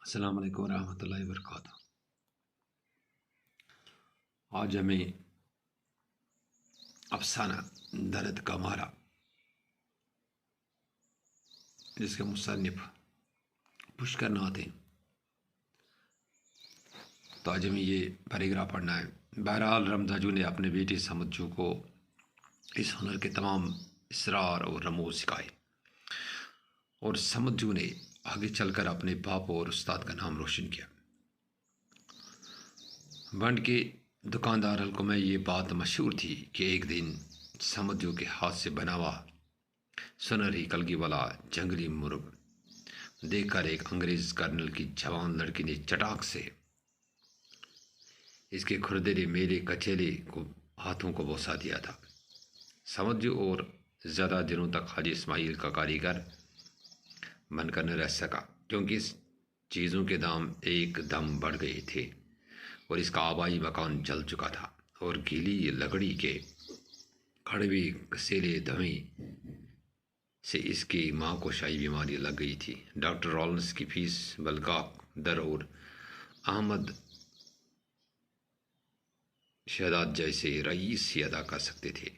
السلام علیکم ورحمۃ اللہ وبرکاتہ۔ آج ہمیں افسانہ درد کا مارا جس کے مصنف پشکر ناتھ ہیں، تو آج ہمیں یہ پیراگراف پڑھنا ہے۔ بہرحال رمزاجو نے اپنے بیٹے سمجھو کو اس ہنر کے تمام اسرار اور رموز سکھائے، اور سمجھو نے آگے چل کر اپنے باپ اور استاد کا نام روشن کیا۔ بنڈ کے دکاندار حلقوں میں یہ بات مشہور تھی کہ ایک دن سمجھو کے ہاتھ سے بنا ہوا سنہری کلگی والا جنگلی مرغ دیکھ کر ایک انگریز کرنل کی جوان لڑکی نے چٹاک سے اس کے کھردرے میلے کچیلے کو ہاتھوں کو بوسا دیا تھا۔ سمجھو اور زیادہ دنوں تک حاجی اسماعیل کا کاریگر بن کر نہ رہ سکا، کیونکہ اس چیزوں کے دام ایک دم بڑھ گئے تھے اور اس کا آبائی مکان جل چکا تھا، اور گیلی لکڑی کے کڑوے کسیلے دھویں سے اس کی ماں کو شاہی بیماری لگ گئی تھی۔ ڈاکٹر رولنس کی فیس بلکاک در اور احمد شہداد جیسے رئیس ہی ادا کر سکتے تھے۔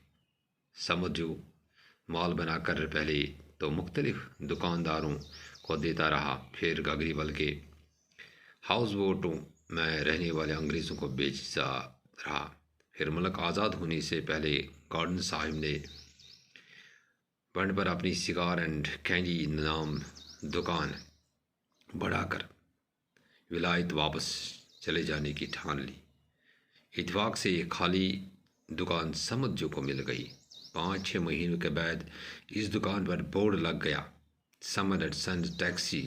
سمجھو مال بنا کر پہلے تو مختلف دکانداروں کو دیتا رہا، پھر گگری بلکہ ہاؤس بوٹوں میں رہنے والے انگریزوں کو بیچتا رہا، پھر ملک آزاد ہونے سے پہلے گارڈن صاحب نے بنڈ پر اپنی سگار اینڈ کینڈی نام دکان بڑھا کر ولایت واپس چلے جانے کی ٹھان لی۔ اتفاق سے یہ خالی دکان سمجھو کو مل گئی۔ 5-6 مہینوں کے بعد اس دکان پر بورڈ لگ گیا، سمر اینڈ سنز ٹیکسی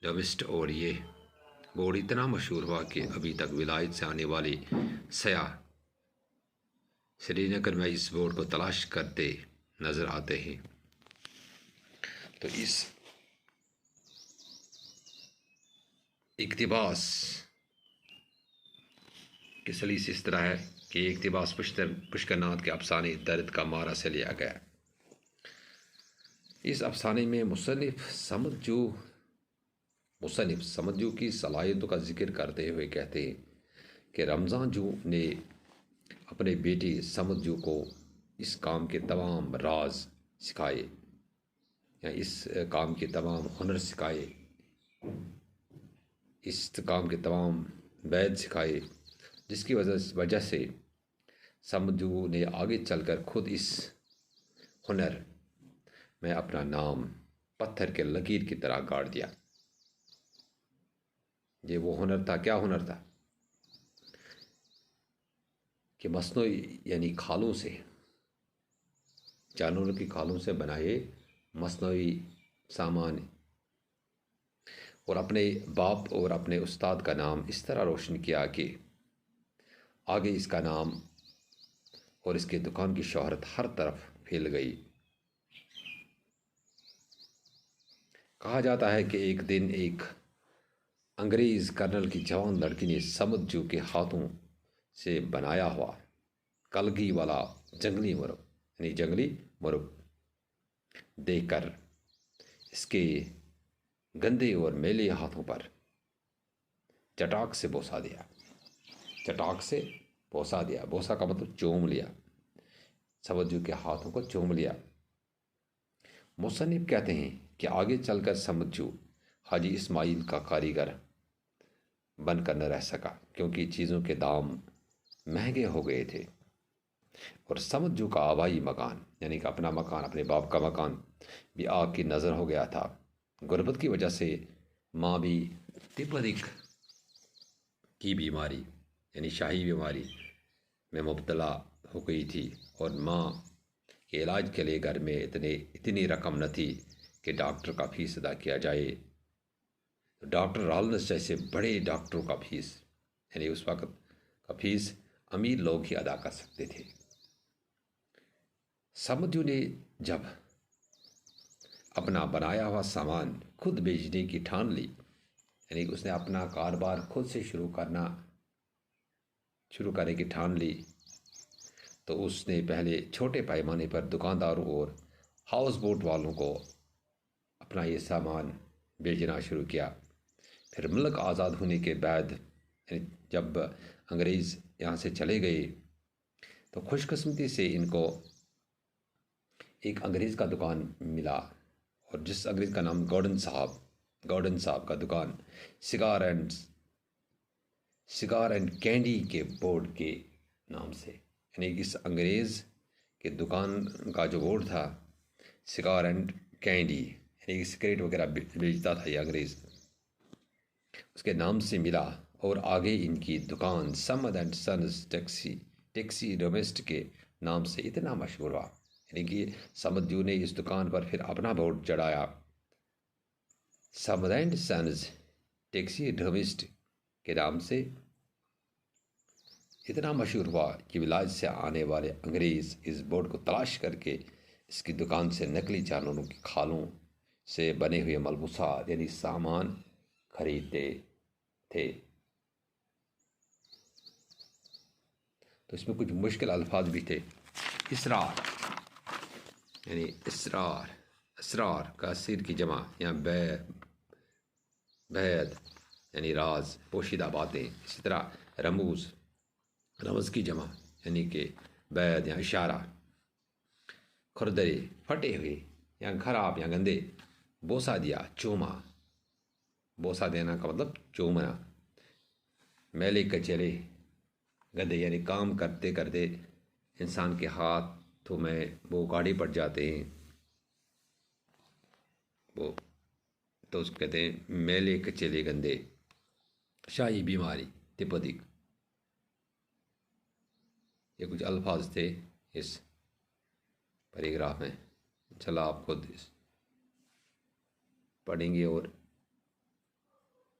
ڈومسٹ، اور یہ بورڈ اتنا مشہور ہوا کہ ابھی تک ولایت سے آنے والے سیاح سری نگر میں اس بورڈ کو تلاش کرتے نظر آتے ہیں۔ تو اس اقتباس کی سلیس اس طرح ہے کہ یہ اقتباس پشکر ناتھ کے افسانے درد کا مارا سے لیا گیا۔ اس افسانے میں مصنف سمجھو کی صلاحیتوں کا ذکر کرتے ہوئے کہتے ہیں کہ رمضانجو نے اپنے بیٹے سمجھو کو اس کام کے تمام راز سکھائے، یا اس کام کے تمام ہنر سکھائے، اس کام کے تمام وید سکھائے، جس کی وجہ سے سمجھو نے آگے چل کر خود اس ہنر میں اپنا نام پتھر کے لکیر کی طرح گاڑ دیا۔ یہ وہ ہنر تھا، کیا ہنر تھا کہ مصنوعی یعنی کھالوں سے، جانوروں کی کھالوں سے بنائے مصنوعی سامان، اور اپنے باپ اور اپنے استاد کا نام اس طرح روشن کیا کہ آگے اس کا نام اور اس کے دکان کی شہرت ہر طرف پھیل گئی۔ کہا جاتا ہے کہ ایک دن ایک انگریز کرنل کی جوان لڑکی نے سمجھو کے ہاتھوں سے بنایا ہوا کلگی والا جنگلی مرغ دیکھ کر اس کے گندے اور میلے ہاتھوں پر چٹاک سے بوسا دیا۔ بوسا کا مطلب چوم لیا، سمجھو کے ہاتھوں کو چوم لیا۔ مصنف کہتے ہیں کہ آگے چل کر سمجھو حاجی اسماعیل کا کاریگر بن کر نہ رہ سکا، کیونکہ چیزوں کے دام مہنگے ہو گئے تھے، اور سمجھو کا آبائی مکان یعنی کہ اپنا مکان، اپنے باپ کا مکان بھی آگ کی نظر ہو گیا تھا۔ غربت کی وجہ سے ماں بھی تپرک کی بیماری یعنی شاہی بیماری میں مبتلا ہو گئی تھی، اور ماں کے علاج کے لیے گھر میں اتنی رقم نہ تھی کہ ڈاکٹر کا فیس ادا کیا جائے۔ ڈاکٹر رالنس جیسے بڑے ڈاکٹروں کا فیس یعنی اس وقت کا فیس امیر لوگ ہی ادا کر سکتے تھے۔ سمجھو نے جب اپنا بنایا ہوا سامان خود بیچنے کی ٹھان لی، یعنی اس نے اپنا کاروبار خود سے شروع کرنے کی ٹھان لی، تو اس نے پہلے چھوٹے پیمانے پر دکانداروں اور ہاؤس بوٹ والوں کو اپنا یہ سامان بیچنا شروع کیا۔ پھر ملک آزاد ہونے کے بعد یعنی جب انگریز یہاں سے چلے گئے تو خوش قسمتی سے ان کو ایک انگریز کا دکان ملا، اور جس انگریز کا نام گارڈن صاحب کا دکان سگار اینڈ کینڈی کے بورڈ کے نام سے، یعنی اس انگریز کے دکان کا جو بورڈ تھا سگار اینڈ کینڈی، یعنی سگریٹ وغیرہ بیچتا تھا یہ انگریز، اس کے نام سے ملا۔ اور آگے ان کی دکان سمد اینڈ سنز ٹیکسی ڈومیسٹ کے نام سے اتنا مشہور ہوا، یعنی کہ سمد جو نے اس دکان پر پھر اپنا بورڈ چڑھایا، سمد اینڈ سنز ٹیکسی ڈومیسٹ کے نام سے اتنا مشہور ہوا کہ ولاج سے آنے والے انگریز اس بورڈ کو تلاش کر کے اس کی دکان سے نقلی جانوروں کی کھالوں سے بنے ہوئے ملبوسات یعنی سامان خریدتے تھے۔ تو اس میں کچھ مشکل الفاظ بھی تھے۔ اسرار یعنی اسرار کا سیر کی جمع، یا بید یعنی راز، پوشیدہ باتیں۔ اسی طرح رمز کی جمع یعنی کہ بید یا اشارہ۔ کھردرے پھٹے ہوئے یا خراب یا گندے۔ بوسہ دیا، چوما، بوسہ دینا کا مطلب چومنا۔ میلے کچیلے، گندے یعنی کام کرتے کرتے انسان کے ہاتھوں میں وہ گاڑی پڑ جاتے ہیں، وہ تو اس کو کہتے ہیں میلے کچیلے گندے۔ شاہی بیماری، تپدک۔ یہ کچھ الفاظ تھے اس پیراگراف میں۔ چلا آپ خود پڑھیں گے اور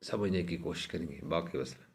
سمجھنے کی کوشش کریں گے۔ باقی وسلام۔